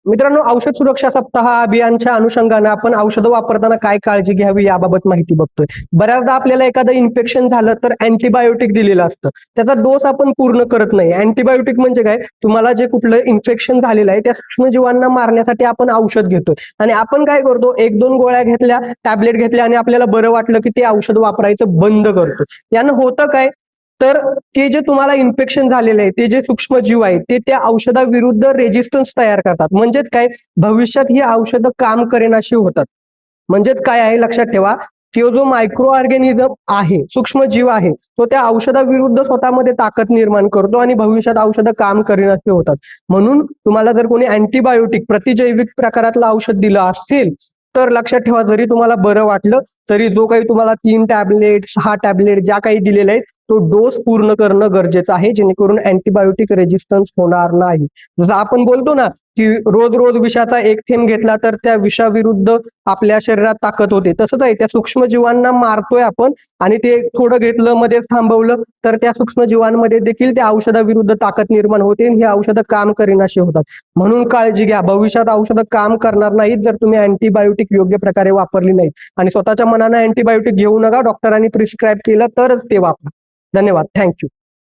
मित्रांनो, औषध सुरक्षा सप्ताह अभियानच्या अनुषंगाने आपण औषधं वापरताना काय काळजी घ्यावी याबाबत माहिती बघतोय. बऱ्याचदा आपल्याला एखादं इन्फेक्शन झालं तर अँटीबायोटिक दिलेलं असतं. त्याचा डोस आपण पूर्ण करत नाही. अँटीबायोटिक म्हणजे काय? तुम्हाला जे कुठलं इन्फेक्शन झालेलं आहे त्या सूक्ष्मजीवांना मारण्यासाठी आपण औषध घेतोय आणि आपण काय करतो, 1-2 गोळ्या घेतल्या, टॅबलेट घेतल्या आणि आपल्याला बरं वाटलं की ते औषध वापरायचं बंद करतो. यानं होतं काय? तर ते जे तुम्हाला इन्फेक्शन झालेलं आहे, ते जे सूक्ष्मजीव आहेत, ते त्या औषधाविरुद्ध रेझिस्टन्स तयार करतात. म्हणजेच काय? भविष्यात ही औषधं काम करेनाशी होतात. म्हणजेच काय आहे लक्षात ठेवा, तो जो मायक्रो ऑर्गॅनिझम आहे, सूक्ष्मजीव आहे, तो त्या औषधाविरुद्ध स्वतःमध्ये ताकद निर्माण करतो आणि भविष्यात औषधं काम करेनाशी होतात. म्हणून तुम्हाला जर कोणी अँटीबायोटिक प्रतिजैविक प्रकारातलं औषध दिलं असेल, तर लक्षात ठेवा, जरी तुम्हाला बरं वाटलं, तरी जो काही तुम्हाला 3 टॅबलेट, 6 टॅबलेट ज्या काही दिलेल्या आहेत, तो डोस पूर्ण करणं गरजेचं आहे, जेणेकरून अँटीबायोटिक रेझिस्टन्स होणार नाही. जसं आपण बोलतो ना, की रोज-रोज विषाचा 1 थेंब घेतला तर त्या विषाविरुद्ध आपल्या शरीरात ताकद होते. तसंच आहे, त्या सूक्ष्मजीवांना मारतोय आपण आणि ते थोडं घेतलं, मध्येच थांबवलं, तर त्या सूक्ष्मजीवांमध्ये देखील त्या औषधाविरुद्ध ताकद निर्माण होते आणि ही औषधं काम करेनाशी होतात. म्हणून काळजी घ्या. भविष्यात औषधं काम करणार नाहीत जर तुम्ही अँटीबायोटिक योग्य प्रकारे वापरली नाहीत आणि स्वतःच्या मनानं अँटीबायोटिक घेऊ नका. डॉक्टरांनी प्रिस्क्राईब केलं तरच ते वापरा. धन्यवाद. Thank you.